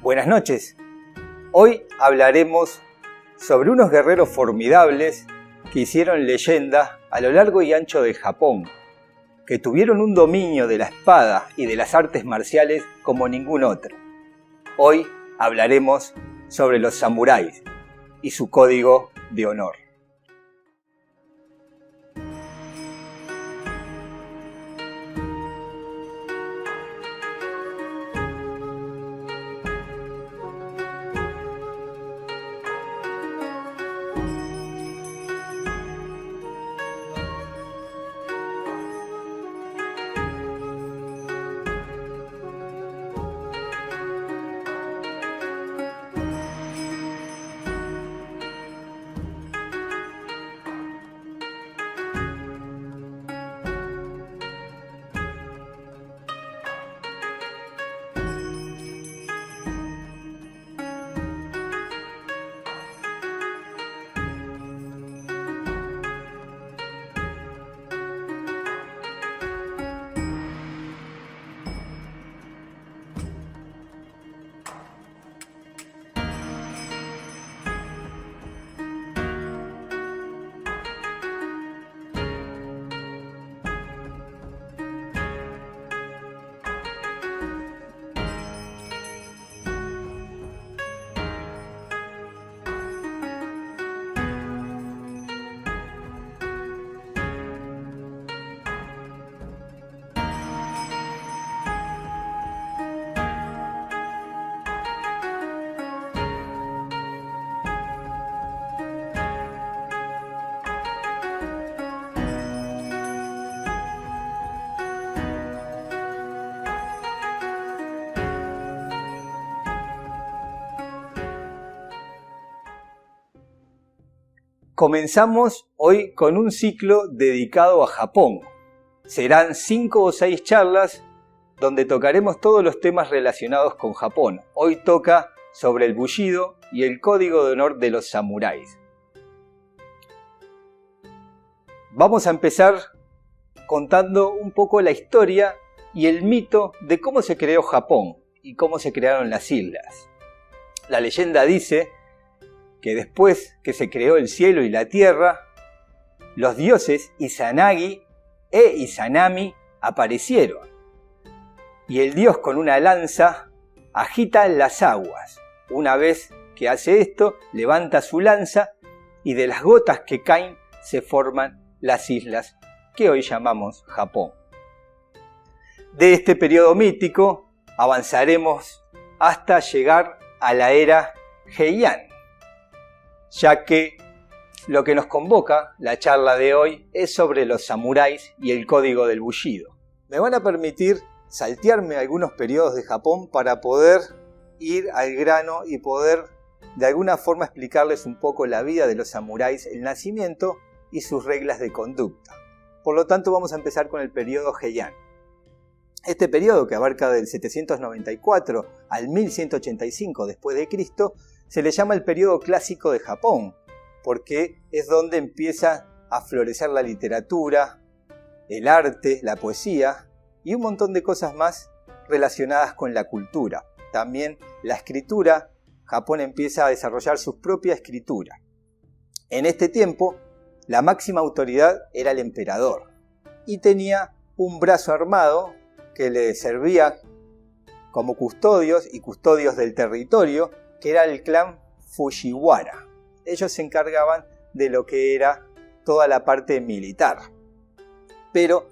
Buenas noches. Hoy hablaremos sobre unos guerreros formidables que hicieron leyenda a lo largo y ancho de Japón, que tuvieron un dominio de la espada y de las artes marciales como ningún otro. Hoy hablaremos sobre los samuráis y su código de honor. Comenzamos hoy con un ciclo dedicado a Japón. Serán 5 o 6 charlas donde tocaremos todos los temas relacionados con Japón. Hoy toca sobre el Bushido y el código de honor de los samuráis. Vamos a empezar contando un poco la historia y el mito de cómo se creó Japón y cómo se crearon las islas. La leyenda dice que después que se creó el cielo y la tierra, los dioses Izanagi e Izanami aparecieron. Y el dios con una lanza agita las aguas. Una vez que hace esto, levanta su lanza y de las gotas que caen se forman las islas que hoy llamamos Japón. De este periodo mítico avanzaremos hasta llegar a la era Heian, ya que lo que nos convoca la charla de hoy es sobre los samuráis y el código del Bushido. Me van a permitir saltearme algunos periodos de Japón para poder ir al grano y poder de alguna forma explicarles un poco la vida de los samuráis, el nacimiento y sus reglas de conducta. Por lo tanto, vamos a empezar con el periodo Heian. Este periodo, que abarca del 794 al 1185 después de Cristo, se le llama el periodo clásico de Japón, porque es donde empieza a florecer la literatura, el arte, la poesía y un montón de cosas más relacionadas con la cultura. También la escritura. Japón empieza a desarrollar su propia escritura. En este tiempo, la máxima autoridad era el emperador y tenía un brazo armado que le servía como custodios y custodios del territorio, que era el clan Fujiwara. Ellos se encargaban de lo que era toda la parte militar. Pero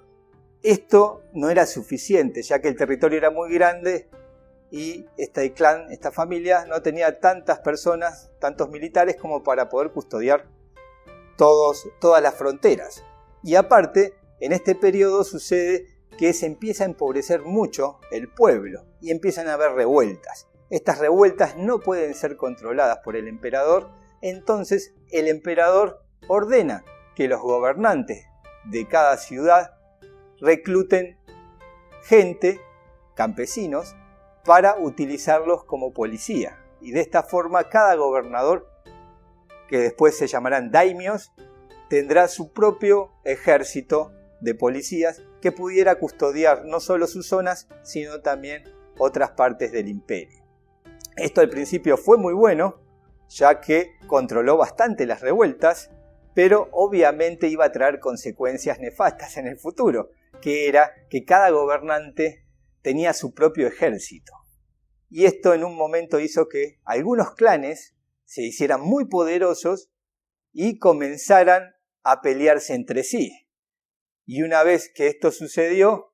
esto no era suficiente, ya que el territorio era muy grande y este clan, esta familia, no tenía tantas personas, tantos militares como para poder custodiar todas las fronteras. Y aparte, en este periodo sucede que se empieza a empobrecer mucho el pueblo y empiezan a haber revueltas. Estas revueltas no pueden ser controladas por el emperador, entonces el emperador ordena que los gobernantes de cada ciudad recluten gente, campesinos, para utilizarlos como policía. Y de esta forma cada gobernador, que después se llamarán daimios, tendrá su propio ejército de policías que pudiera custodiar no solo sus zonas, sino también otras partes del imperio. Esto al principio fue muy bueno, ya que controló bastante las revueltas, pero obviamente iba a traer consecuencias nefastas en el futuro, que era que cada gobernante tenía su propio ejército. Y esto en un momento hizo que algunos clanes se hicieran muy poderosos y comenzaran a pelearse entre sí. Y una vez que esto sucedió,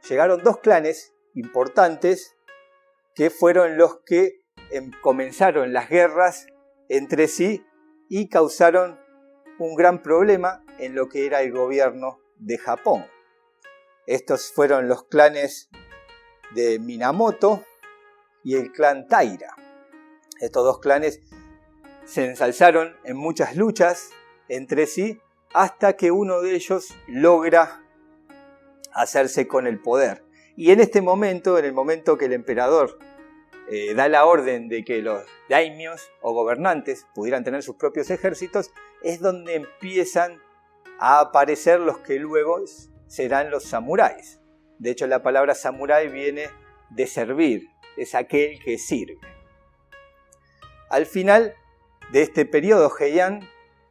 llegaron dos clanes importantes que fueron los que comenzaron las guerras entre sí y causaron un gran problema en lo que era el gobierno de Japón. Estos fueron los clanes de Minamoto y el clan Taira. Estos dos clanes se ensalzaron en muchas luchas entre sí hasta que uno de ellos logra hacerse con el poder. Y en este momento, en el momento que el emperador da la orden de que los daimios o gobernantes pudieran tener sus propios ejércitos, es donde empiezan a aparecer los que luego serán los samuráis. De hecho, la palabra samurái viene de servir, es aquel que sirve. Al final de este periodo Heian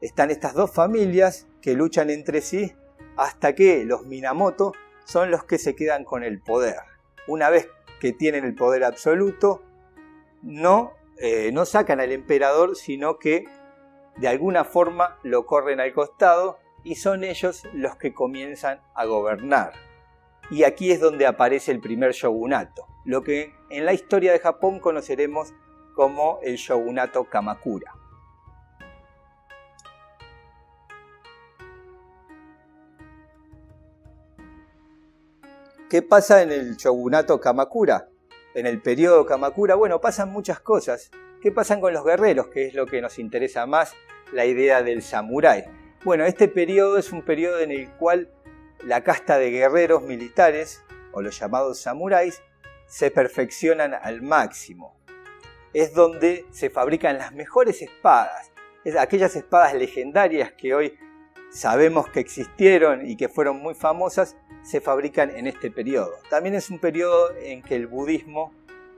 están estas dos familias que luchan entre sí hasta que los Minamoto son los que se quedan con el poder. Una vez que tienen el poder absoluto, no sacan al emperador, sino que de alguna forma lo corren al costado y son ellos los que comienzan a gobernar. Y aquí es donde aparece el primer shogunato, lo que en la historia de Japón conoceremos como el shogunato Kamakura. ¿Qué pasa en el shogunato Kamakura? En el periodo Kamakura, bueno, pasan muchas cosas. ¿Qué pasan con los guerreros? Que es lo que nos interesa más, la idea del samurái. Bueno, este periodo es un periodo en el cual la casta de guerreros militares, o los llamados samuráis, se perfeccionan al máximo. Es donde se fabrican las mejores espadas, aquellas espadas legendarias que hoy sabemos que existieron y que fueron muy famosas, se fabrican en este periodo. También es un periodo en que el budismo,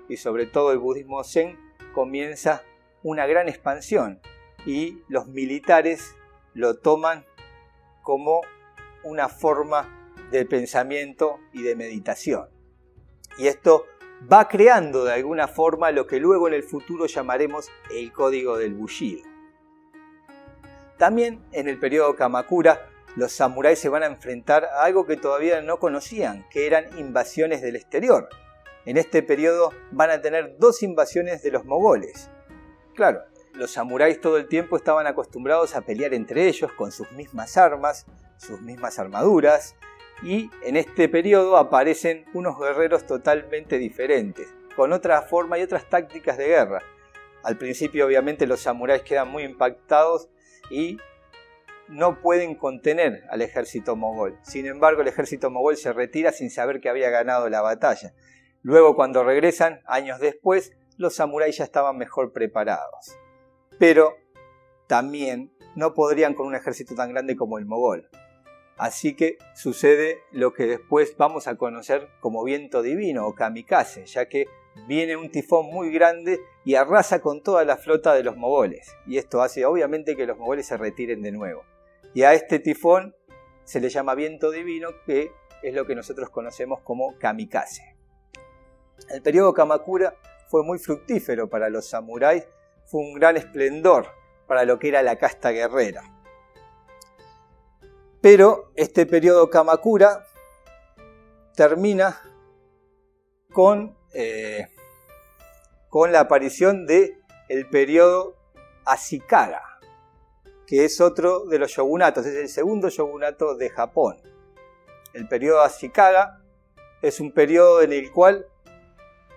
y sobre todo el budismo zen, comienza una gran expansión y los militares lo toman como una forma de pensamiento y de meditación. Y esto va creando de alguna forma lo que luego en el futuro llamaremos el código del Bushido. También en el periodo Kamakura los samuráis se van a enfrentar a algo que todavía no conocían, que eran invasiones del exterior. En este periodo van a tener dos invasiones de los mogoles. Claro, los samuráis todo el tiempo estaban acostumbrados a pelear entre ellos con sus mismas armas, sus mismas armaduras, y en este periodo aparecen unos guerreros totalmente diferentes, con otra forma y otras tácticas de guerra. Al principio obviamente los samuráis quedan muy impactados y no pueden contener al ejército mogol. Sin embargo, el ejército mogol se retira sin saber que había ganado la batalla. Luego, cuando regresan, años después, los samuráis ya estaban mejor preparados. Pero también no podrían con un ejército tan grande como el mogol. Así que sucede lo que después vamos a conocer como viento divino o kamikaze, ya que viene un tifón muy grande y arrasa con toda la flota de los mogoles. Y esto hace obviamente que los mogoles se retiren de nuevo. Y a este tifón se le llama viento divino, que es lo que nosotros conocemos como kamikaze. El periodo Kamakura fue muy fructífero para los samuráis, fue un gran esplendor para lo que era la casta guerrera. Pero este periodo Kamakura termina con la aparición del periodo Ashikaga, que es otro de los shogunatos, es el segundo shogunato de Japón. El periodo Ashikaga es un periodo en el cual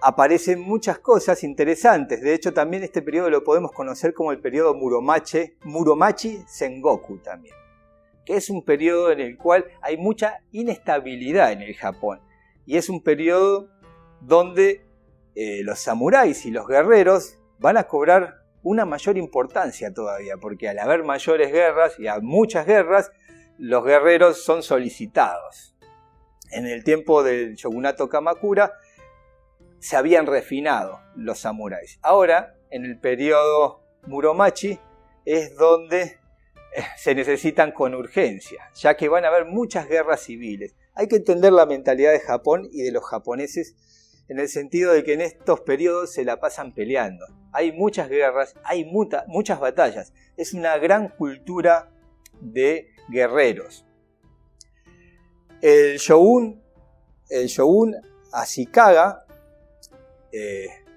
aparecen muchas cosas interesantes. De hecho, también este periodo lo podemos conocer como el periodo Muromachi Sengoku también, que es un periodo en el cual hay mucha inestabilidad en el Japón. Y es un periodo donde los samuráis y los guerreros van a cobrar una mayor importancia todavía, porque al haber mayores guerras y a muchas guerras, los guerreros son solicitados. En el tiempo del shogunato Kamakura se habían refinado los samuráis. Ahora, en el periodo Muromachi, es donde se necesitan con urgencia, ya que van a haber muchas guerras civiles. Hay que entender la mentalidad de Japón y de los japoneses en el sentido de que en estos periodos se la pasan peleando. Hay muchas guerras, hay muchas batallas. Es una gran cultura de guerreros. El shogun Ashikaga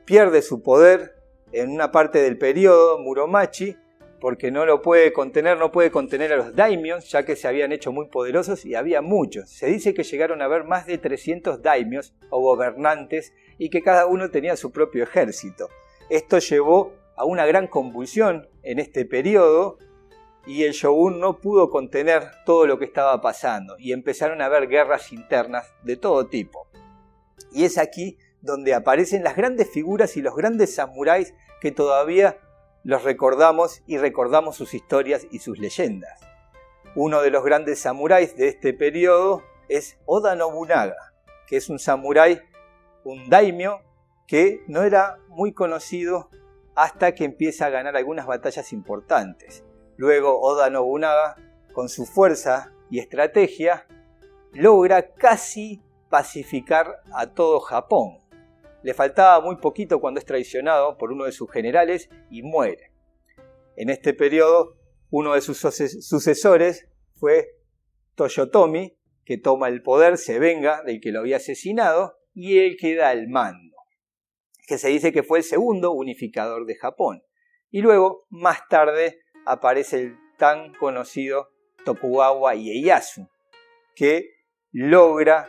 pierde su poder en una parte del periodo Muromachi porque no puede contener a los daimios, ya que se habían hecho muy poderosos y había muchos. Se dice que llegaron a haber más de 300 daimios o gobernantes y que cada uno tenía su propio ejército. Esto llevó a una gran convulsión en este periodo y el shogun no pudo contener todo lo que estaba pasando y empezaron a haber guerras internas de todo tipo. Y es aquí donde aparecen las grandes figuras y los grandes samuráis que todavía los recordamos y recordamos sus historias y sus leyendas. Uno de los grandes samuráis de este periodo es Oda Nobunaga, que es un samurái, un daimyo, que no era muy conocido hasta que empieza a ganar algunas batallas importantes. Luego Oda Nobunaga, con su fuerza y estrategia, logra casi pacificar a todo Japón. Le faltaba muy poquito cuando es traicionado por uno de sus generales y muere. En este periodo, uno de sus sucesores fue Toyotomi, que toma el poder, se venga del que lo había asesinado y él queda al mando, que se dice que fue el segundo unificador de Japón. Y luego, más tarde, aparece el tan conocido Tokugawa Ieyasu, que logra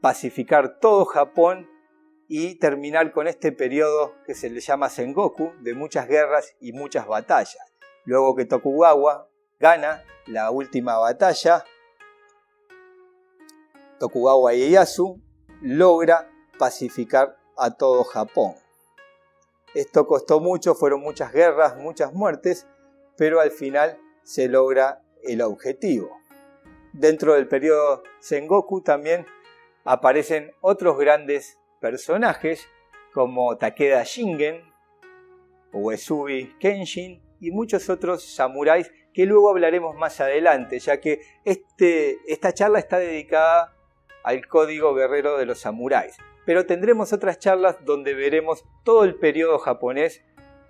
pacificar todo Japón y terminar con este periodo que se le llama Sengoku, de muchas guerras y muchas batallas. Luego que Tokugawa gana la última batalla, Tokugawa Ieyasu logra pacificar a todo Japón. Esto costó mucho, fueron muchas guerras, muchas muertes, pero al final se logra el objetivo. Dentro del periodo Sengoku también aparecen otros grandes personajes como Takeda Shingen, Uesugi Kenshin y muchos otros samuráis que luego hablaremos más adelante, ya que esta charla está dedicada al código guerrero de los samuráis. Pero tendremos otras charlas donde veremos todo el periodo japonés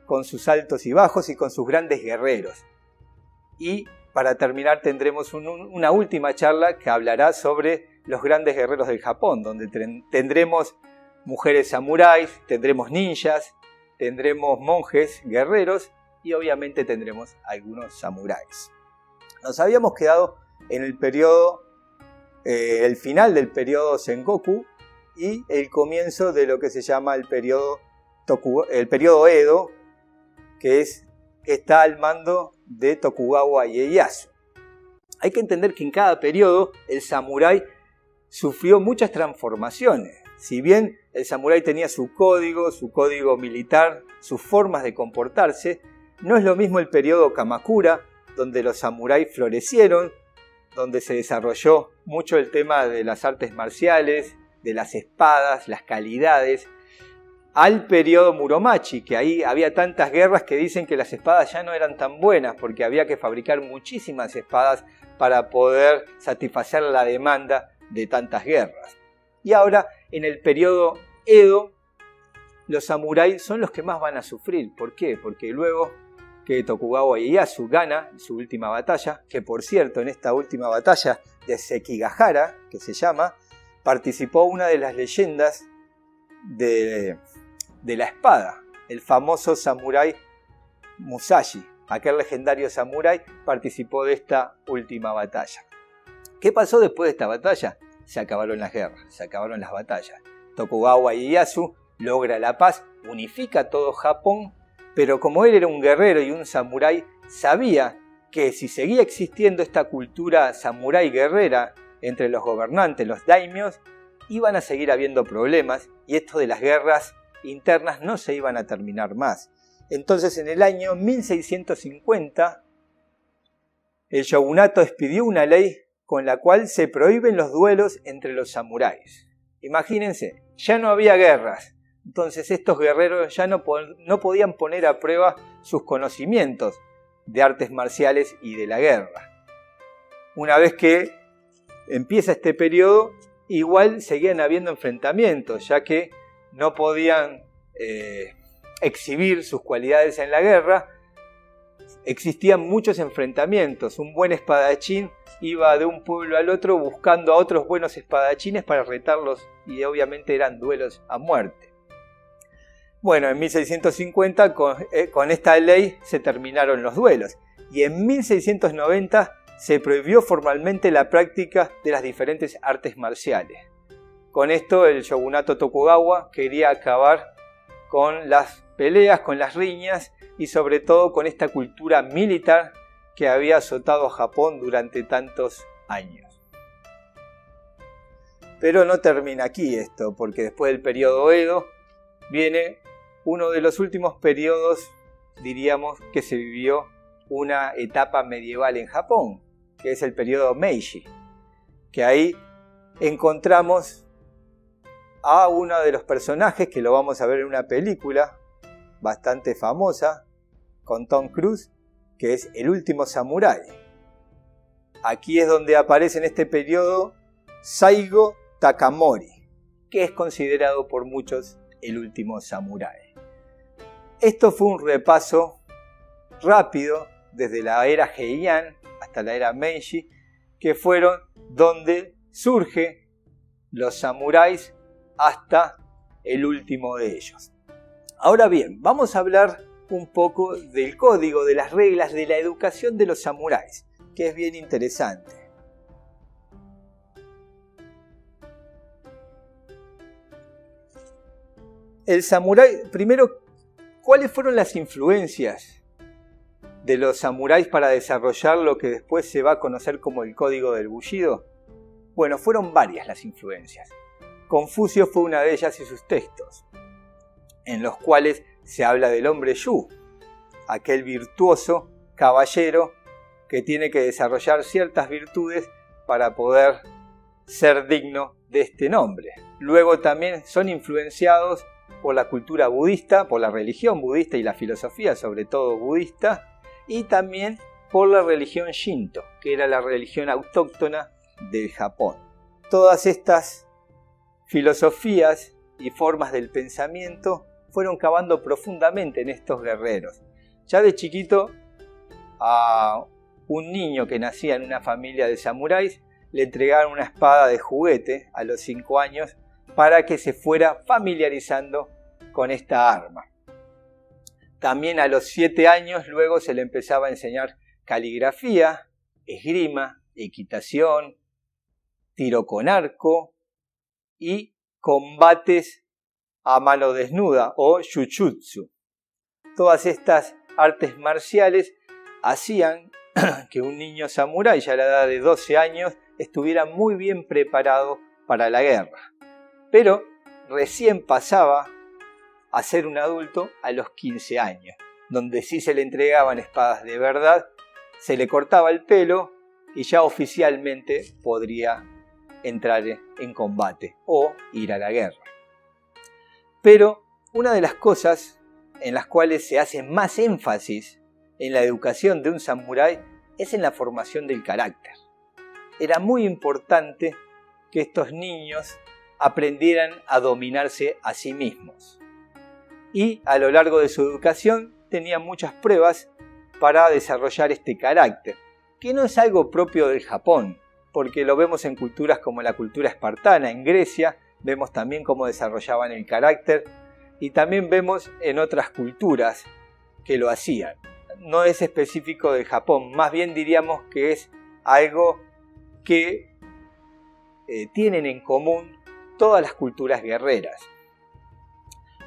con sus altos y bajos y con sus grandes guerreros. Y para terminar tendremos una última charla que hablará sobre los grandes guerreros del Japón, donde tendremos mujeres samuráis, tendremos ninjas, tendremos monjes, guerreros y obviamente tendremos algunos samuráis. Nos habíamos quedado en el periodo, el final del periodo Sengoku y el comienzo de lo que se llama el periodo Edo, que está al mando de Tokugawa Ieyasu. Hay que entender que en cada periodo el samurái sufrió muchas transformaciones. Si bien el samurái tenía su código militar, sus formas de comportarse, no es lo mismo el periodo Kamakura, donde los samuráis florecieron, donde se desarrolló mucho el tema de las artes marciales, de las espadas, las calidades, al periodo Muromachi, que ahí había tantas guerras que dicen que las espadas ya no eran tan buenas, porque había que fabricar muchísimas espadas para poder satisfacer la demanda de tantas guerras. Y ahora, en el periodo Edo, los samuráis son los que más van a sufrir. ¿Por qué? Porque luego que Tokugawa Ieyasu gana su última batalla, que por cierto en esta última batalla de Sekigahara, que se llama, participó una de las leyendas de la espada, el famoso samurái Musashi. Aquel legendario samurái participó de esta última batalla. ¿Qué pasó después de esta batalla? Se acabaron las guerras, se acabaron las batallas. Tokugawa Ieyasu logra la paz, unifica todo Japón, pero como él era un guerrero y un samurái, sabía que si seguía existiendo esta cultura samurái guerrera entre los gobernantes, los daimios, iban a seguir habiendo problemas y esto de las guerras internas no se iban a terminar más. Entonces en el año 1650 el shogunato expidió una ley con la cual se prohíben los duelos entre los samuráis. Imagínense, ya no había guerras, Entonces estos guerreros ya no podían poner a prueba sus conocimientos de artes marciales y de la guerra. Una vez que empieza este periodo, igual seguían habiendo enfrentamientos, ya que no podían exhibir sus cualidades en la guerra. Existían muchos enfrentamientos. Un buen espadachín iba de un pueblo al otro buscando a otros buenos espadachines para retarlos, y obviamente eran duelos a muerte. Bueno, en 1650 con esta ley se terminaron los duelos, y en 1690 se prohibió formalmente la práctica de las diferentes artes marciales. Con esto el shogunato Tokugawa quería acabar con las peleas, con las riñas y sobre todo con esta cultura militar que había azotado a Japón durante tantos años. Pero no termina aquí esto, porque después del periodo Edo viene uno de los últimos periodos, diríamos, que se vivió una etapa medieval en Japón, que es el periodo Meiji, que ahí encontramos a uno de los personajes que lo vamos a ver en una película bastante famosa con Tom Cruise, que es El último samurái. Aquí es donde aparece en este periodo Saigo Takamori, que es considerado por muchos el último samurái. Esto fue un repaso rápido desde la era Heian hasta la era Meiji, que fueron donde surge los samuráis hasta el último de ellos. Ahora bien, vamos a hablar un poco del código, de las reglas, de la educación de los samuráis, que es bien interesante. El samurái, primero, ¿cuáles fueron las influencias de los samuráis para desarrollar lo que después se va a conocer como el código del Bushido? Bueno, fueron varias las influencias. Confucio fue una de ellas y sus textos, en los cuales se habla del hombre Yu, aquel virtuoso caballero que tiene que desarrollar ciertas virtudes para poder ser digno de este nombre. Luego también son influenciados por la cultura budista, por la religión budista y la filosofía, sobre todo budista, y también por la religión Shinto, que era la religión autóctona de Japón. Todas estas filosofías y formas del pensamiento fueron cavando profundamente en estos guerreros. Ya de chiquito, a un niño que nacía en una familia de samuráis le entregaron una espada de juguete a los 5 años para que se fuera familiarizando con esta arma. También a los 7 años luego se le empezaba a enseñar caligrafía, esgrima, equitación, tiro con arco y combates a mano desnuda o Shujutsu. Todas estas artes marciales hacían que un niño samurái ya a la edad de 12 años estuviera muy bien preparado para la guerra. Pero recién pasaba a ser un adulto a los 15 años, donde sí se le entregaban espadas de verdad, se le cortaba el pelo y ya oficialmente podría entrar en combate o ir a la guerra. Pero una de las cosas en las cuales se hace más énfasis en la educación de un samurái es en la formación del carácter. Era muy importante que estos niños aprendieran a dominarse a sí mismos. Y a lo largo de su educación tenían muchas pruebas para desarrollar este carácter, que no es algo propio del Japón, porque lo vemos en culturas como la cultura espartana, en Grecia, vemos también cómo desarrollaban el carácter, y también vemos en otras culturas que lo hacían. No es específico de Japón, más bien diríamos que es algo que tienen en común todas las culturas guerreras.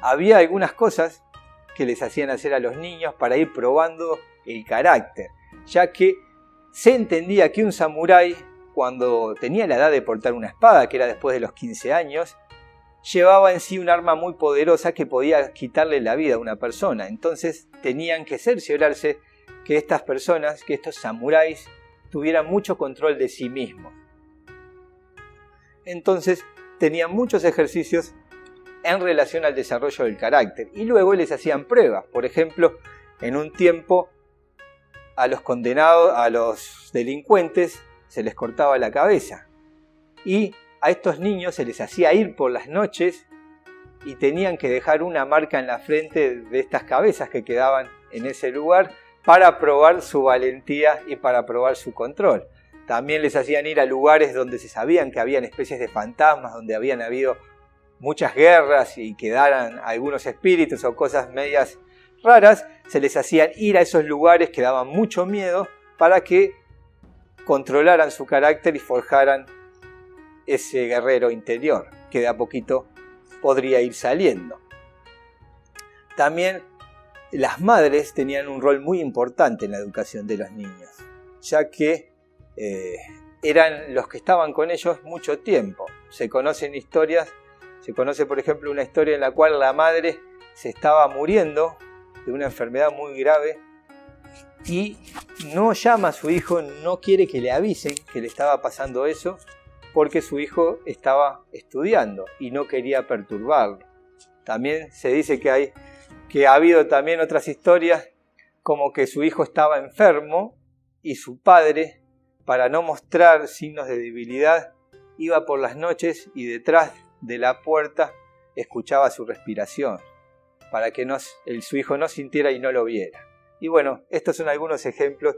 Había algunas cosas que les hacían hacer a los niños para ir probando el carácter, ya que se entendía que un samurái, cuando tenía la edad de portar una espada, que era después de los 15 años, llevaba en sí un arma muy poderosa que podía quitarle la vida a una persona. Entonces tenían que cerciorarse que estas personas, que estos samuráis, tuvieran mucho control de sí mismos. Entonces tenían muchos ejercicios en relación al desarrollo del carácter. Y luego les hacían pruebas. Por ejemplo, en un tiempo a los condenados, a los delincuentes, se les cortaba la cabeza. Y a estos niños se les hacía ir por las noches y tenían que dejar una marca en la frente de estas cabezas que quedaban en ese lugar para probar su valentía y para probar su control. También les hacían ir a lugares donde se sabían que habían especies de fantasmas, donde habían habido muchas guerras y quedaran algunos espíritus o cosas medias raras. Se les hacían ir a esos lugares que daban mucho miedo para que controlaran su carácter y forjaran ese guerrero interior que de a poquito podría ir saliendo. También las madres tenían un rol muy importante en la educación de los niños, ya que eran los que estaban con ellos mucho tiempo. Se conocen historias, se conoce por ejemplo una historia en la cual la madre se estaba muriendo de una enfermedad muy grave y no llama a su hijo, no quiere que le avisen que le estaba pasando eso, porque su hijo estaba estudiando y no quería perturbarlo. También se dice que ha habido también otras historias como que su hijo estaba enfermo y su padre, para no mostrar signos de debilidad, iba por las noches y detrás de la puerta escuchaba su respiración para que su hijo no sintiera y no lo viera. Y bueno, estos son algunos ejemplos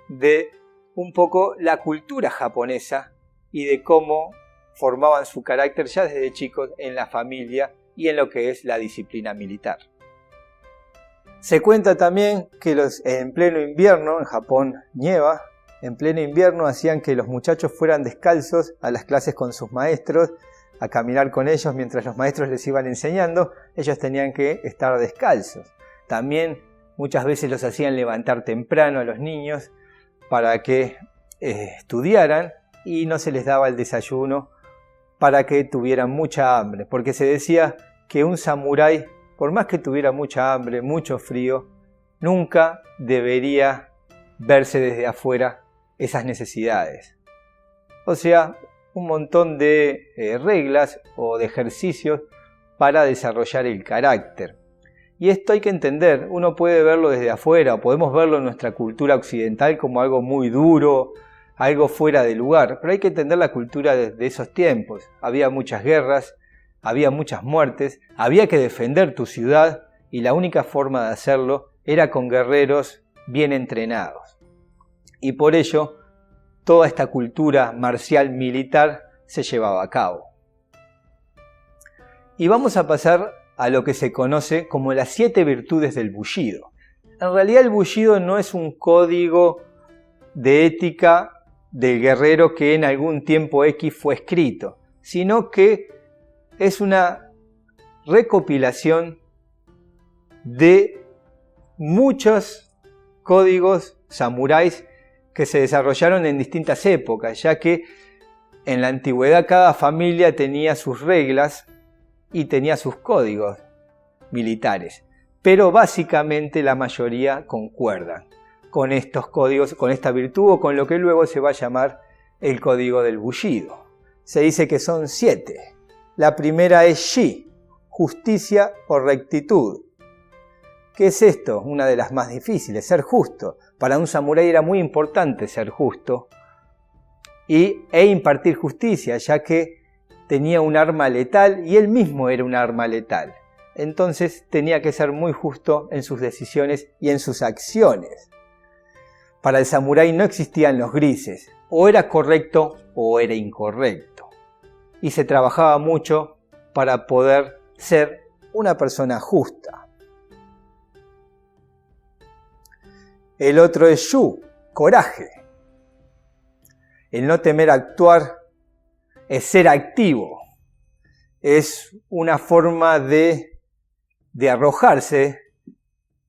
de un poco la cultura japonesa y de cómo formaban su carácter ya desde chicos en la familia y en lo que es la disciplina militar. Se cuenta también que en pleno invierno, en Japón nieva, en pleno invierno hacían que los muchachos fueran descalzos a las clases con sus maestros, a caminar con ellos mientras los maestros les iban enseñando, ellos tenían que estar descalzos. También muchas veces los hacían levantar temprano a los niños para que estudiaran, y no se les daba el desayuno para que tuvieran mucha hambre, porque se decía que un samurái, por más que tuviera mucha hambre, mucho frío, nunca debería verse desde afuera esas necesidades. O sea, un montón de reglas o de ejercicios para desarrollar el carácter. Y esto hay que entender, uno puede verlo desde afuera, o podemos verlo en nuestra cultura occidental como algo muy duro, algo fuera de lugar, pero hay que entender la cultura de esos tiempos. Había muchas guerras, había muchas muertes, había que defender tu ciudad y la única forma de hacerlo era con guerreros bien entrenados. Y por ello, toda esta cultura marcial militar se llevaba a cabo. Y vamos a pasar a lo que se conoce como las 7 virtudes del Bushido. En realidad el Bushido no es un código de ética del guerrero que en algún tiempo X fue escrito, sino que es una recopilación de muchos códigos samuráis que se desarrollaron en distintas épocas, ya que en la antigüedad cada familia tenía sus reglas y tenía sus códigos militares, pero básicamente la mayoría concuerdan con estos códigos, con esta virtud o con lo que luego se va a llamar el código del Bushido. Se dice que son 7. La primera es Shi, justicia o rectitud. ¿Qué es esto? Una de las más difíciles, ser justo. Para un samurái era muy importante ser justo e impartir justicia, ya que tenía un arma letal y él mismo era un arma letal. Entonces tenía que ser muy justo en sus decisiones y en sus acciones. Para el samurái no existían los grises, o era correcto o era incorrecto. Y se trabajaba mucho para poder ser una persona justa. El otro es Shu, coraje. El no temer actuar es ser activo. Es una forma de arrojarse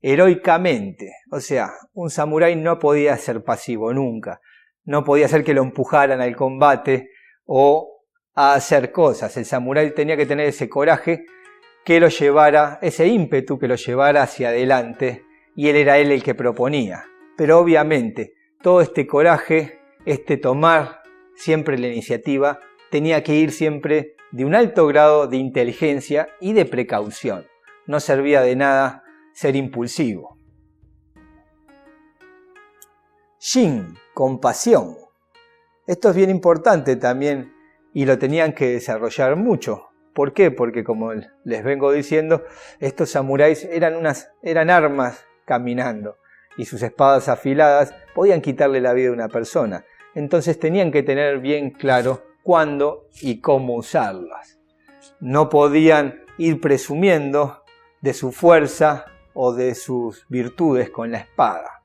heroicamente. O sea, un samurái no podía ser pasivo nunca. No podía ser que lo empujaran al combate o a hacer cosas. El samurái tenía que tener ese coraje que lo llevara, ese ímpetu que lo llevara hacia adelante, y era él el que proponía. Pero obviamente todo este coraje, este tomar siempre la iniciativa, tenía que ir siempre de un alto grado de inteligencia y de precaución. No servía de nada ser impulsivo. Shin, compasión. Esto es bien importante también y lo tenían que desarrollar mucho. ¿Por qué? Porque como les vengo diciendo, estos samuráis eran armas caminando y sus espadas afiladas podían quitarle la vida a una persona. Entonces tenían que tener bien claro cuándo y cómo usarlas. No podían ir presumiendo de su fuerza o de sus virtudes con la espada.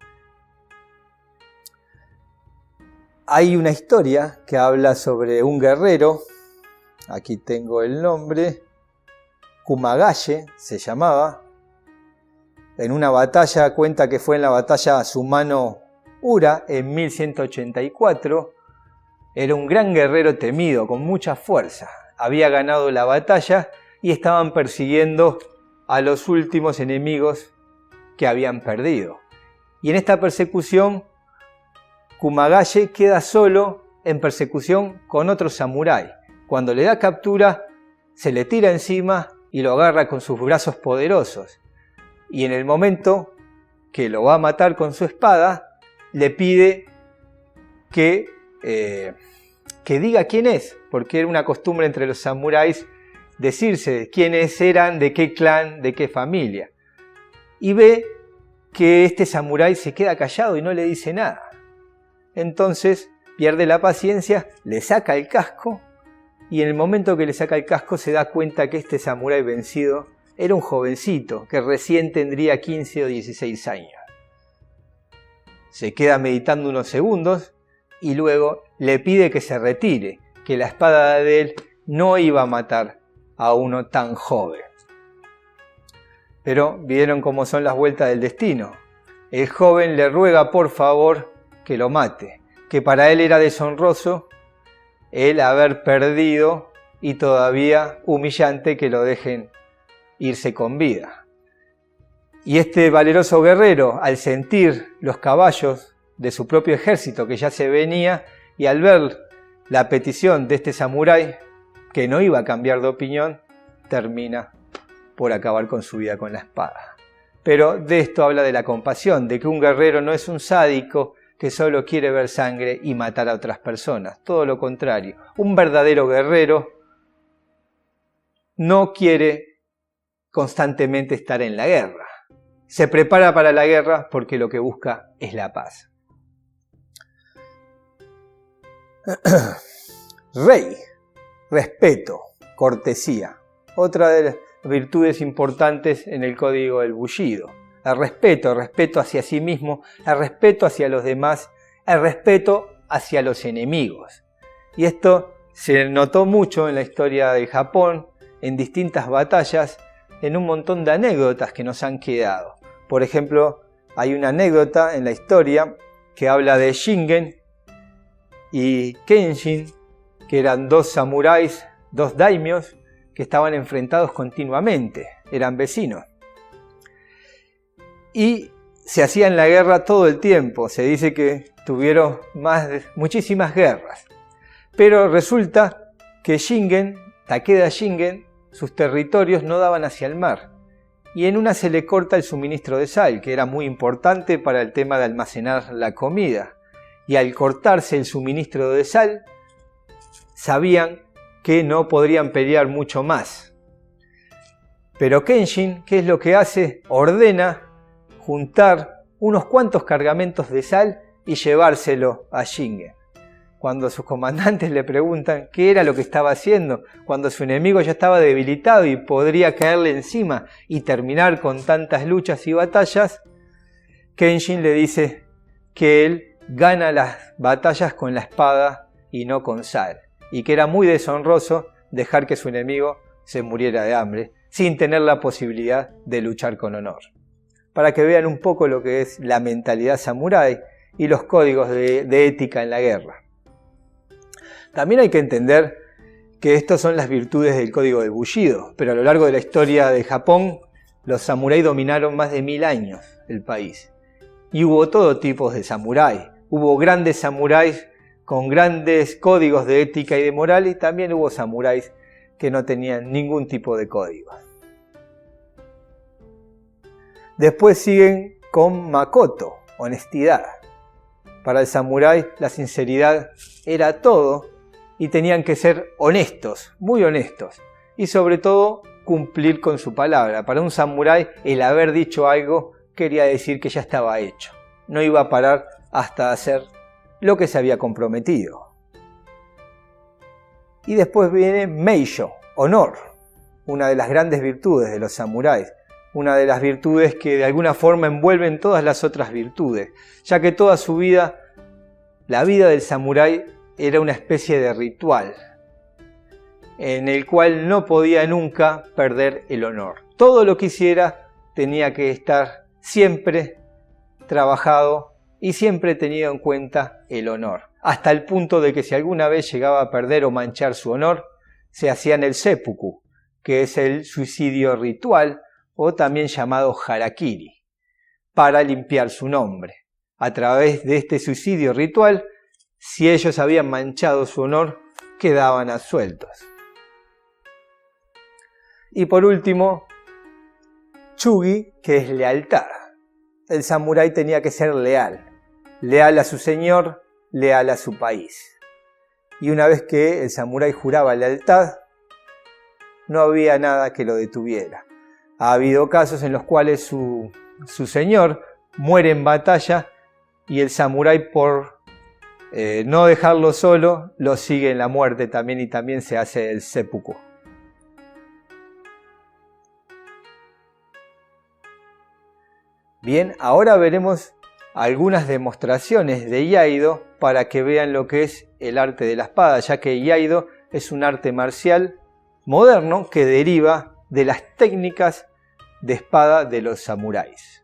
Hay una historia que habla sobre un guerrero, aquí tengo el nombre, Kumagaye se llamaba. En una batalla, cuenta que fue en la batalla Sumano-Ura en 1184. Era un gran guerrero temido, con mucha fuerza. Había ganado la batalla y estaban persiguiendo a los últimos enemigos que habían perdido. Y en esta persecución, Kumagaye queda solo en persecución con otro samurái. Cuando le da captura, se le tira encima y lo agarra con sus brazos poderosos. Y en el momento que lo va a matar con su espada, le pide que diga quién es, porque era una costumbre entre los samuráis decirse quiénes eran, de qué clan, de qué familia. Y ve que este samurái se queda callado y no le dice nada. Entonces pierde la paciencia, le saca el casco y en el momento que le saca el casco se da cuenta que este samurái vencido era un jovencito que recién tendría 15 o 16 años. Se queda meditando unos segundos y luego le pide que se retire, que la espada de él no iba a matar a uno tan joven. Pero vieron cómo son las vueltas del destino. El joven le ruega por favor que lo mate, que para él era deshonroso el haber perdido y todavía humillante que lo dejen irse con vida. Y este valeroso guerrero, al sentir los caballos de su propio ejército que ya se venía y al ver la petición de este samurái, que no iba a cambiar de opinión, termina por acabar con su vida con la espada. Pero de esto habla de la compasión, de que un guerrero no es un sádico que solo quiere ver sangre y matar a otras personas. Todo lo contrario, un verdadero guerrero no quiere constantemente estar en la guerra. Se prepara para la guerra porque lo que busca es la paz. Rei, respeto, cortesía. Otra de las virtudes importantes en el código del Bushido. El respeto hacia sí mismo, el respeto hacia los demás, el respeto hacia los enemigos. Y esto se notó mucho en la historia de Japón, en distintas batallas, en un montón de anécdotas que nos han quedado. Por ejemplo, hay una anécdota en la historia que habla de Shingen y Kenshin, que eran dos samuráis, dos daimios, que estaban enfrentados continuamente, eran vecinos. Y se hacían la guerra todo el tiempo, se dice que tuvieron muchísimas guerras. Pero resulta que Takeda Shingen, sus territorios no daban hacia el mar. Y en una se le corta el suministro de sal, que era muy importante para el tema de almacenar la comida. Y al cortarse el suministro de sal, sabían que no podrían pelear mucho más. Pero Kenshin, ¿qué es lo que hace? Ordena juntar unos cuantos cargamentos de sal y llevárselo a Shingen. Cuando sus comandantes le preguntan qué era lo que estaba haciendo, cuando su enemigo ya estaba debilitado y podría caerle encima y terminar con tantas luchas y batallas, Kenshin le dice que él gana las batallas con la espada y no con sal, y que era muy deshonroso dejar que su enemigo se muriera de hambre sin tener la posibilidad de luchar con honor. Para que vean un poco lo que es la mentalidad samurái y los códigos de ética en la guerra. También hay que entender que estas son las virtudes del código del Bushido, pero a lo largo de la historia de Japón, los samuráis dominaron más de 1000 años el país. Y hubo todo tipo de samuráis. Hubo grandes samuráis con grandes códigos de ética y de moral, y también hubo samuráis que no tenían ningún tipo de código. Después siguen con Makoto, honestidad. Para el samurái la sinceridad era todo y tenían que ser honestos, muy honestos, y sobre todo cumplir con su palabra. Para un samurái el haber dicho algo quería decir que ya estaba hecho, no iba a parar hasta hacer lo que se había comprometido. Y después viene Meisho, honor, una de las grandes virtudes de los samuráis, una de las virtudes que de alguna forma envuelven todas las otras virtudes, ya que toda su vida, la vida del samurái era una especie de ritual, en el cual no podía nunca perder el honor. Todo lo que hiciera tenía que estar siempre trabajado y siempre tenido en cuenta el honor, hasta el punto de que si alguna vez llegaba a perder o manchar su honor, se hacían el seppuku, que es el suicidio ritual, o también llamado harakiri, para limpiar su nombre. A través de este suicidio ritual, si ellos habían manchado su honor, quedaban absueltos. Y por último, Chugi, que es lealtad. El samurái tenía que ser leal, leal a su señor, leal a su país. Y una vez que el samurái juraba lealtad, no había nada que lo detuviera. Ha habido casos en los cuales su señor muere en batalla y el samurái por no dejarlo solo, lo sigue en la muerte también y también se hace el seppuku. Bien, ahora veremos algunas demostraciones de Iaido para que vean lo que es el arte de la espada, ya que Iaido es un arte marcial moderno que deriva de las técnicas de espada de los samuráis.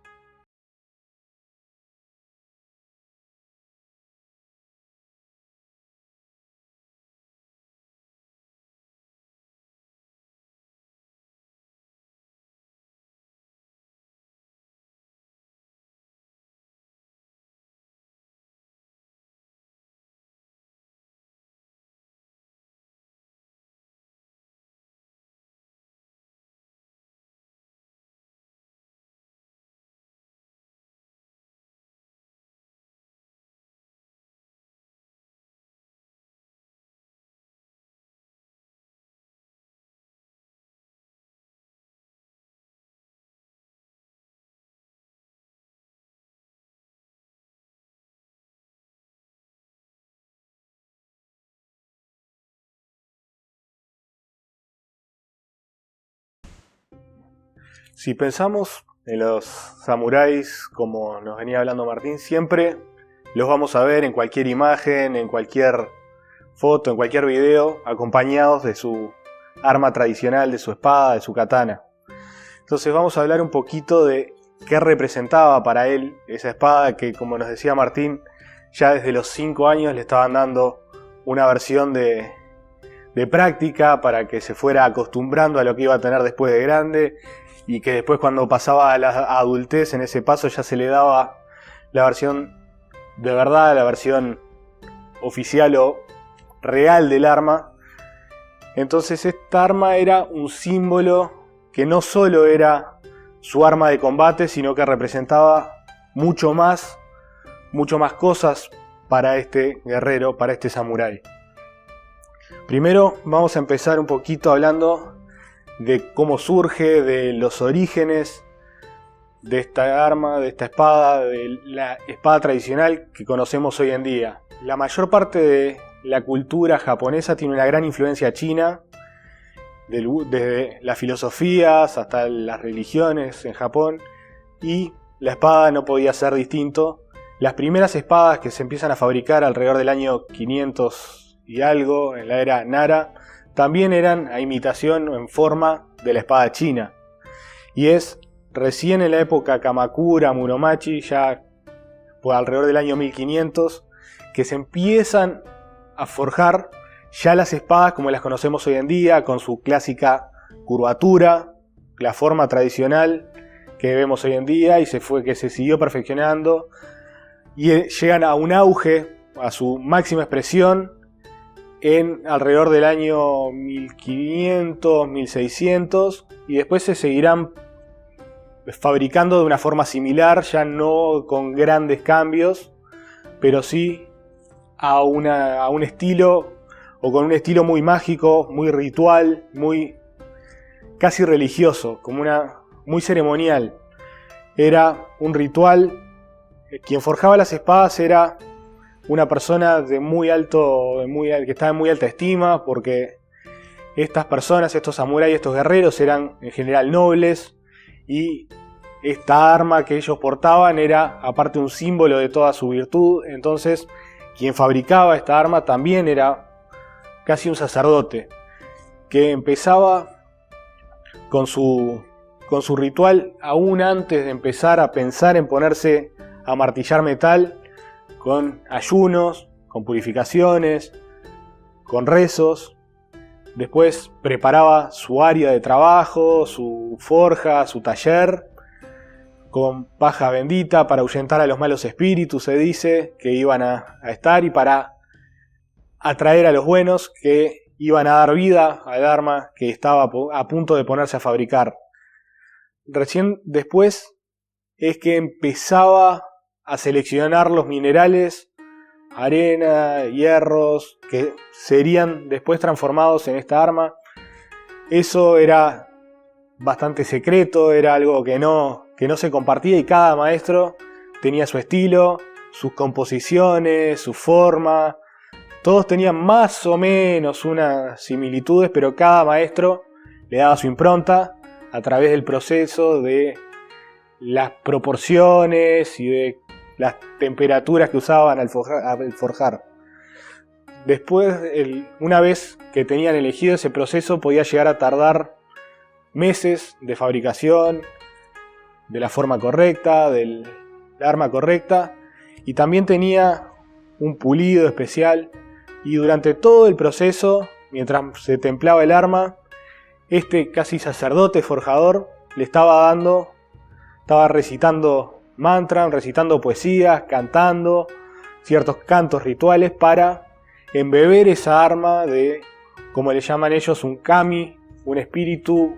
Si pensamos en los samuráis, como nos venía hablando Martín, siempre los vamos a ver en cualquier imagen, en cualquier foto, en cualquier video, acompañados de su arma tradicional, de su espada, de su katana. Entonces vamos a hablar un poquito de qué representaba para él esa espada que, como nos decía Martín, ya desde los 5 años le estaban dando una versión de práctica para que se fuera acostumbrando a lo que iba a tener después de grande, y que después cuando pasaba a la adultez en ese paso ya se le daba la versión de verdad, la versión oficial o real del arma. Entonces esta arma era un símbolo que no solo era su arma de combate, sino que representaba mucho más cosas para este guerrero, para este samurái. Primero vamos a empezar un poquito hablando de cómo surge, de los orígenes de esta arma, de esta espada, de la espada tradicional que conocemos hoy en día. La mayor parte de la cultura japonesa tiene una gran influencia china, desde las filosofías hasta las religiones en Japón, y la espada no podía ser distinto. Las primeras espadas que se empiezan a fabricar alrededor del año 500 y algo, en la era Nara, también eran a imitación o en forma de la espada china. Y es recién en la época Kamakura, Muromachi, ya por alrededor del año 1500, que se empiezan a forjar ya las espadas como las conocemos hoy en día, con su clásica curvatura, la forma tradicional que vemos hoy en día, y que se siguió perfeccionando, y llegan a un auge, a su máxima expresión, en alrededor del año 1500, 1600, y después se seguirán fabricando de una forma similar, ya no con grandes cambios, pero sí a un estilo, o con un estilo muy mágico, muy ritual, muy casi religioso, como muy ceremonial. Era un ritual. Quien forjaba las espadas era una persona que estaba en muy alta estima, porque estas personas, estos samuráis, estos guerreros eran en general nobles, y esta arma que ellos portaban era aparte un símbolo de toda su virtud. Entonces quien fabricaba esta arma también era casi un sacerdote, que empezaba con su ritual aún antes de empezar a pensar en ponerse a martillar metal, con ayunos, con purificaciones, con rezos. Después preparaba su área de trabajo, su forja, su taller, con paja bendita para ahuyentar a los malos espíritus, se dice, que iban a estar, y para atraer a los buenos, que iban a dar vida al arma que estaba a punto de ponerse a fabricar. Recién después es que empezaba a seleccionar los minerales, arena, hierros, que serían después transformados en esta arma. Eso era bastante secreto, era algo que no se compartía, y cada maestro tenía su estilo, sus composiciones, su forma. Todos tenían más o menos unas similitudes, pero cada maestro le daba su impronta a través del proceso de las proporciones y de las temperaturas que usaban al forjar. Después, una vez que tenían elegido ese proceso, podía llegar a tardar meses de fabricación, de la forma correcta, del arma correcta, y también tenía un pulido especial. Y durante todo el proceso, mientras se templaba el arma, este casi sacerdote forjador le estaba recitando mantras, recitando poesías, cantando ciertos cantos rituales para embeber esa arma de, como le llaman ellos, un kami, un espíritu,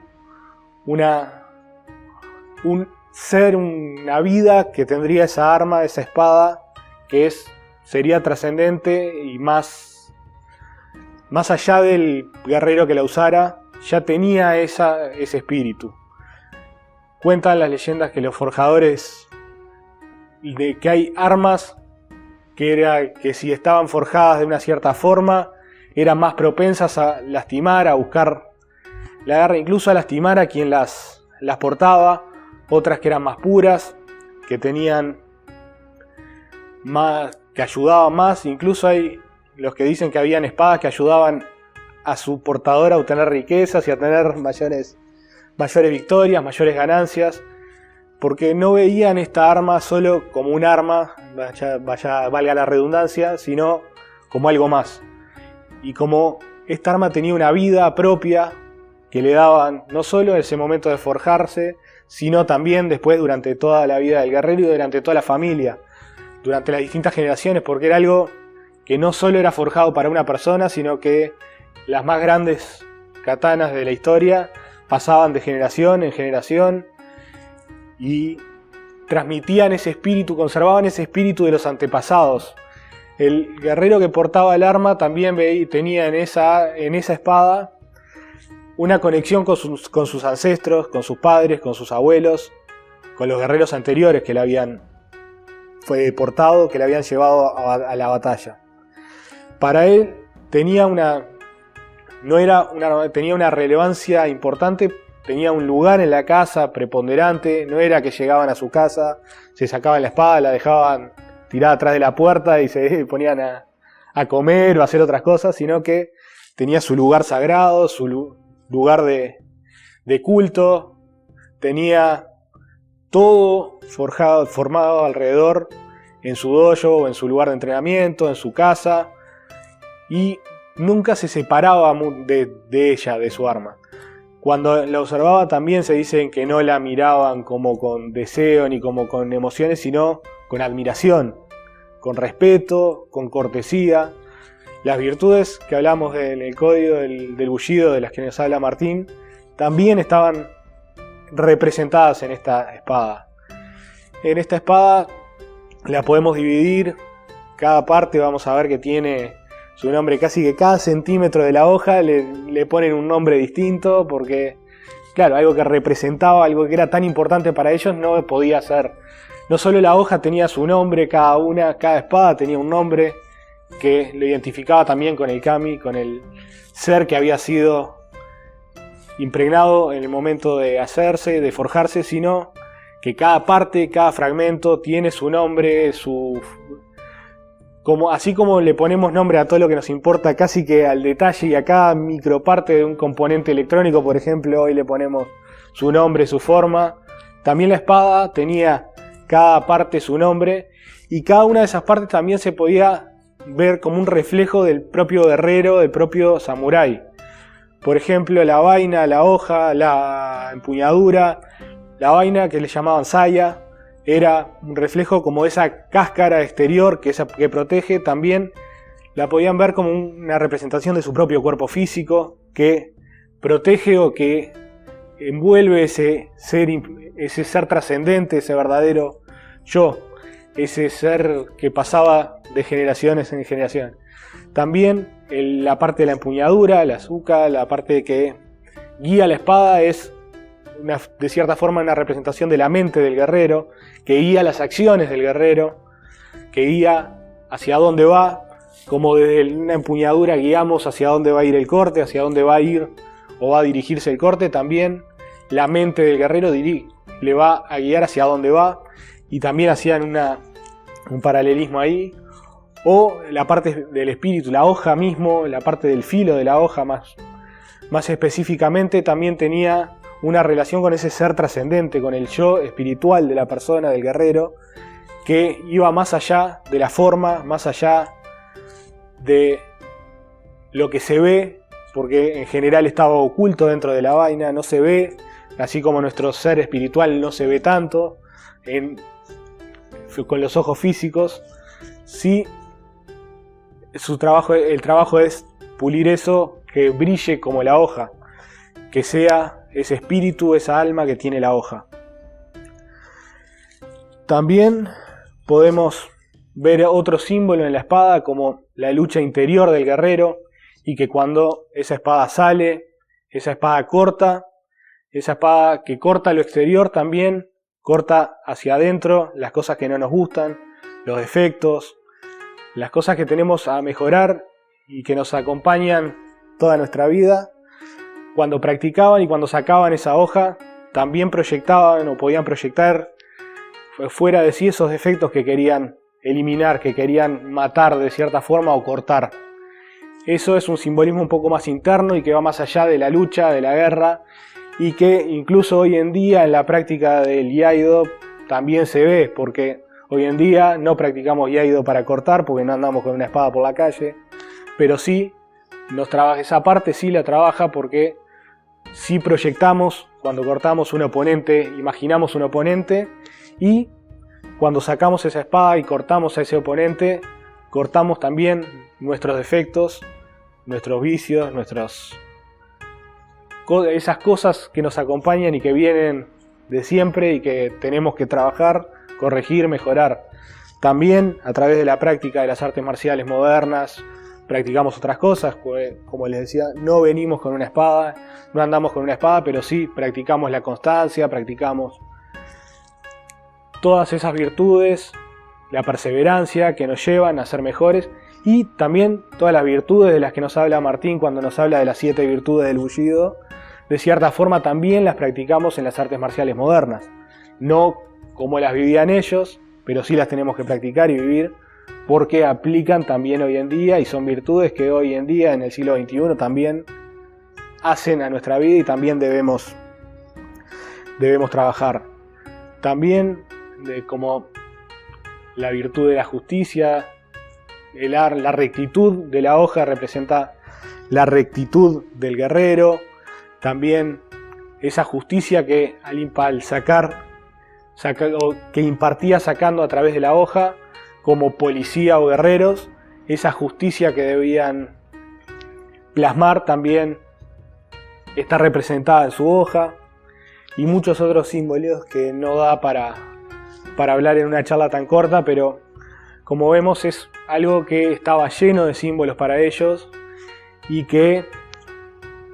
un ser, una vida que tendría esa arma, esa espada, que sería trascendente y más allá del guerrero que la usara, ya tenía ese espíritu. Cuentan las leyendas que los forjadores, que hay armas que si estaban forjadas de una cierta forma, eran más propensas a lastimar, a buscar la guerra, incluso a lastimar a quien las portaba. Otras que eran más puras, que tenían más, que ayudaban más. Incluso hay los que dicen que habían espadas que ayudaban a su portador a obtener riquezas y a tener mayores victorias, mayores ganancias, porque no veían esta arma solo como un arma, valga la redundancia, sino como algo más. Y como esta arma tenía una vida propia que le daban no solo en ese momento de forjarse, sino también después durante toda la vida del guerrero y durante toda la familia, durante las distintas generaciones, porque era algo que no solo era forjado para una persona, sino que las más grandes katanas de la historia pasaban de generación en generación y transmitían ese espíritu, conservaban ese espíritu de los antepasados. El guerrero que portaba el arma también tenía en esa espada una conexión con sus ancestros, con sus padres, con sus abuelos, con los guerreros anteriores que le habían portado, que le habían llevado a la batalla. Para él tenía una relevancia importante, tenía un lugar en la casa preponderante. No era que llegaban a su casa, se sacaban la espada, la dejaban tirada atrás de la puerta y se ponían a comer o a hacer otras cosas, sino que tenía su lugar sagrado, su lugar de culto, tenía todo formado alrededor, en su dojo o en su lugar de entrenamiento, en su casa, y nunca se separaba de ella, de su arma. Cuando la observaba también se dice que no la miraban como con deseo ni como con emociones, sino con admiración, con respeto, con cortesía. Las virtudes que hablamos en el código del bullido, de las que nos habla Martín, también estaban representadas en esta espada. En esta espada la podemos dividir, cada parte vamos a ver que tiene su nombre, casi que cada centímetro de la hoja le ponen un nombre distinto, porque claro, algo que representaba, algo que era tan importante para ellos no podía ser. No solo la hoja tenía su nombre, cada espada tenía un nombre que lo identificaba también con el kami, con el ser que había sido impregnado en el momento de hacerse, de forjarse, sino que cada parte, cada fragmento tiene su nombre, así como le ponemos nombre a todo lo que nos importa casi que al detalle y a cada microparte de un componente electrónico, por ejemplo, hoy le ponemos su nombre, su forma, también la espada tenía cada parte su nombre y cada una de esas partes también se podía ver como un reflejo del propio guerrero, del propio samurái. Por ejemplo, la vaina, la hoja, la empuñadura, la vaina que le llamaban saya, era un reflejo como de esa cáscara exterior que protege. También la podían ver como una representación de su propio cuerpo físico que protege o que envuelve ese ser trascendente, ese verdadero yo, ese ser que pasaba de generaciones en generación. También la parte de la empuñadura, la azúcar, la parte que guía la espada es de cierta forma una representación de la mente del guerrero, que guía las acciones del guerrero, que guía hacia dónde va, como desde una empuñadura guiamos hacia dónde va a ir el corte, hacia dónde va a ir o va a dirigirse el corte. También la mente del guerrero le va a guiar hacia dónde va, y también hacían un paralelismo ahí. O la parte del espíritu, la hoja mismo, la parte del filo de la hoja más específicamente, también tenía una relación con ese ser trascendente, con el yo espiritual de la persona, del guerrero, que iba más allá de la forma, más allá de lo que se ve, porque en general estaba oculto dentro de la vaina, no se ve, así como nuestro ser espiritual no se ve tanto con los ojos físicos. Sí, el trabajo es pulir eso, que brille como la hoja, que sea ese espíritu, esa alma que tiene la hoja. También podemos ver otro símbolo en la espada como la lucha interior del guerrero, y que cuando esa espada sale, esa espada corta, esa espada que corta lo exterior también corta hacia adentro las cosas que no nos gustan, los defectos, las cosas que tenemos a mejorar y que nos acompañan toda nuestra vida. Cuando practicaban y cuando sacaban esa hoja, también proyectaban o podían proyectar fuera de sí esos defectos que querían eliminar, que querían matar de cierta forma o cortar. Eso es un simbolismo un poco más interno y que va más allá de la lucha, de la guerra, y que incluso hoy en día en la práctica del iaido también se ve, porque hoy en día no practicamos iaido para cortar, porque no andamos con una espada por la calle, pero sí nos trabaja esa parte, sí la trabaja, porque sí proyectamos cuando cortamos un oponente, imaginamos un oponente, y cuando sacamos esa espada y cortamos a ese oponente, cortamos también nuestros defectos, nuestros vicios, esas cosas que nos acompañan y que vienen de siempre y que tenemos que trabajar, corregir, mejorar. También a través de la práctica de las artes marciales modernas practicamos otras cosas, como les decía, no venimos con una espada, no andamos con una espada, pero sí practicamos la constancia, practicamos todas esas virtudes, la perseverancia que nos llevan a ser mejores, y también todas las virtudes de las que nos habla Martín cuando nos habla de las 7 virtudes del bullido. De cierta forma también las practicamos en las artes marciales modernas, no como las vivían ellos, pero sí las tenemos que practicar y vivir, porque aplican también hoy en día y son virtudes que hoy en día en el siglo XXI también hacen a nuestra vida y también debemos trabajar. También como la virtud de la justicia, la rectitud de la hoja representa la rectitud del guerrero. También esa justicia que al sacar, que impartía sacando a través de la hoja como policía o guerreros, esa justicia que debían plasmar también está representada en su hoja, y muchos otros símbolos que no da para hablar en una charla tan corta, pero como vemos es algo que estaba lleno de símbolos para ellos y que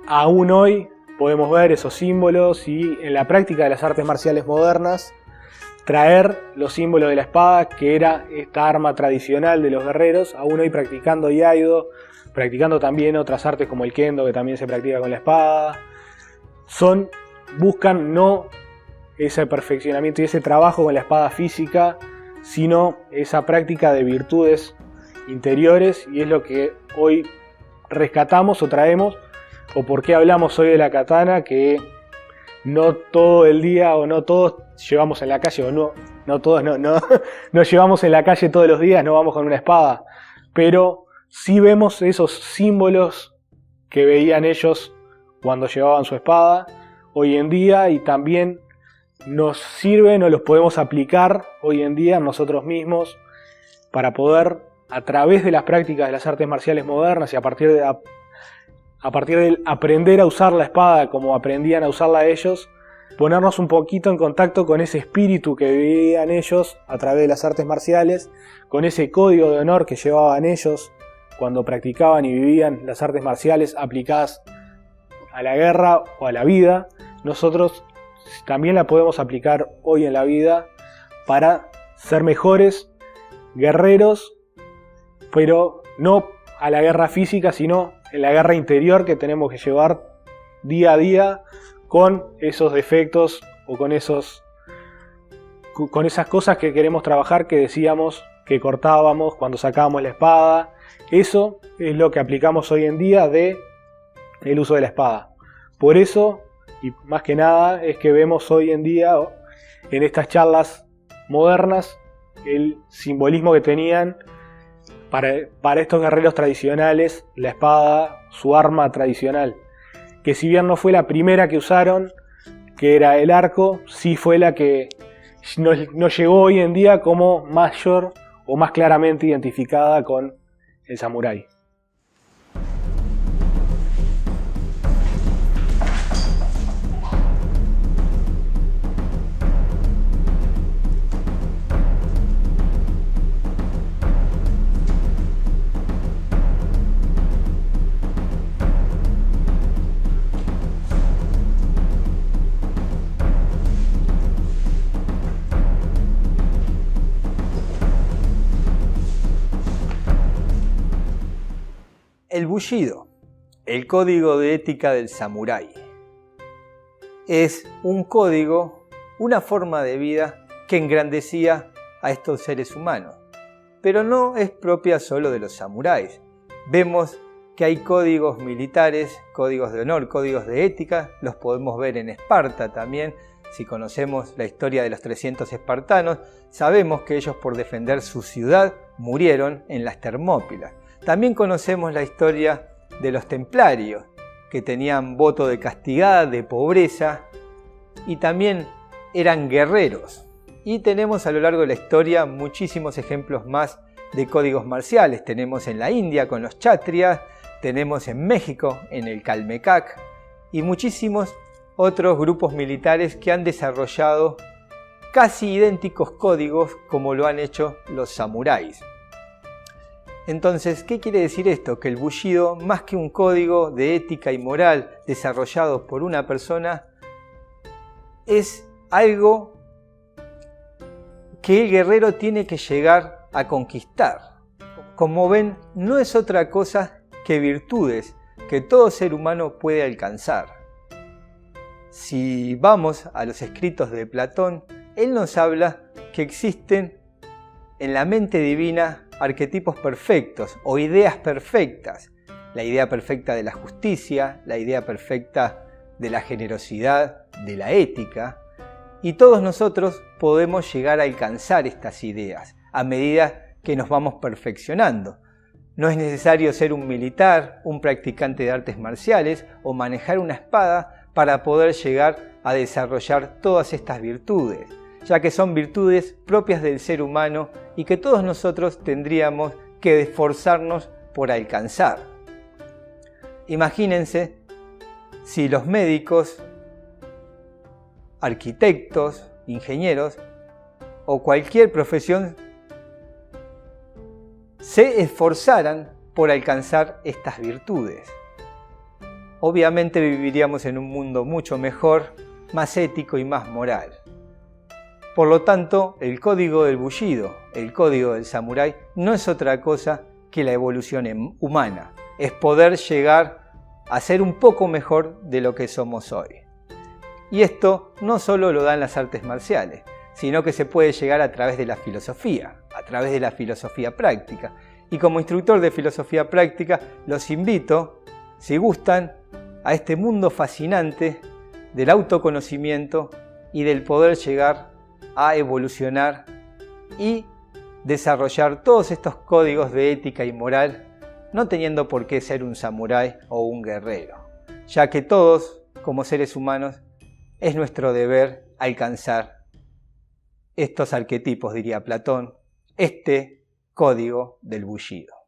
aún hoy podemos ver esos símbolos, y en la práctica de las artes marciales modernas traer los símbolos de la espada, que era esta arma tradicional de los guerreros, aún hoy practicando iaido, practicando también otras artes como el kendo, que también se practica con la espada. Buscan no ese perfeccionamiento y ese trabajo con la espada física, sino esa práctica de virtudes interiores, y es lo que hoy rescatamos o traemos, o por qué hablamos hoy de la katana, que no todo el día o no todos llevamos en la calle, o no todos no llevamos en la calle todos los días, no vamos con una espada, pero sí vemos esos símbolos que veían ellos cuando llevaban su espada hoy en día, y también nos sirven o los podemos aplicar hoy en día nosotros mismos para poder, a través de las prácticas de las artes marciales modernas y a partir de aprender a usar la espada como aprendían a usarla ellos, ponernos un poquito en contacto con ese espíritu que vivían ellos a través de las artes marciales, con ese código de honor que llevaban ellos cuando practicaban y vivían las artes marciales aplicadas a la guerra o a la vida. Nosotros también la podemos aplicar hoy en la vida para ser mejores guerreros, pero no a la guerra física, sino en la guerra interior que tenemos que llevar día a día con esos defectos o con esas cosas que queremos trabajar, que decíamos que cortábamos cuando sacábamos la espada. Eso es lo que aplicamos hoy en día del uso de la espada. Por eso, y más que nada, es que vemos hoy en día en estas charlas modernas el simbolismo que tenían para estos guerreros tradicionales, la espada, su arma tradicional, que si bien no fue la primera que usaron, que era el arco, sí fue la que nos llegó hoy en día como mayor o más claramente identificada con el samurái. El Bushido, el código de ética del samurái, es un código, una forma de vida que engrandecía a estos seres humanos, pero no es propia solo de los samuráis. Vemos que hay códigos militares, códigos de honor, códigos de ética, los podemos ver en Esparta también. Si conocemos la historia de los 300 espartanos, sabemos que ellos, por defender su ciudad, murieron en las Termópilas. También conocemos la historia de los templarios, que tenían voto de castidad, de pobreza, y también eran guerreros. Y tenemos a lo largo de la historia muchísimos ejemplos más de códigos marciales. Tenemos en la India con los Kshatriyas, tenemos en México en el Calmecac, y muchísimos otros grupos militares que han desarrollado casi idénticos códigos como lo han hecho los samuráis. Entonces, ¿qué quiere decir esto? Que el Bushido, más que un código de ética y moral desarrollado por una persona, es algo que el guerrero tiene que llegar a conquistar. Como ven, no es otra cosa que virtudes que todo ser humano puede alcanzar. Si vamos a los escritos de Platón, él nos habla que existen en la mente divina arquetipos perfectos o ideas perfectas. La idea perfecta de la justicia, la idea perfecta de la generosidad, de la ética. Y todos nosotros podemos llegar a alcanzar estas ideas a medida que nos vamos perfeccionando. No es necesario ser un militar, un practicante de artes marciales o manejar una espada para poder llegar a desarrollar todas estas virtudes, ya que son virtudes propias del ser humano y que todos nosotros tendríamos que esforzarnos por alcanzar. Imagínense si los médicos, arquitectos, ingenieros o cualquier profesión se esforzaran por alcanzar estas virtudes. Obviamente viviríamos en un mundo mucho mejor, más ético y más moral. Por lo tanto, el código del Bushido, el código del samurái, no es otra cosa que la evolución humana. Es poder llegar a ser un poco mejor de lo que somos hoy. Y esto no solo lo dan las artes marciales, sino que se puede llegar a través de la filosofía, a través de la filosofía práctica. Y como instructor de filosofía práctica, los invito, si gustan, a este mundo fascinante del autoconocimiento y del poder llegar a evolucionar y desarrollar todos estos códigos de ética y moral, no teniendo por qué ser un samurái o un guerrero, ya que todos, como seres humanos, es nuestro deber alcanzar estos arquetipos, diría Platón, este código del Bushido.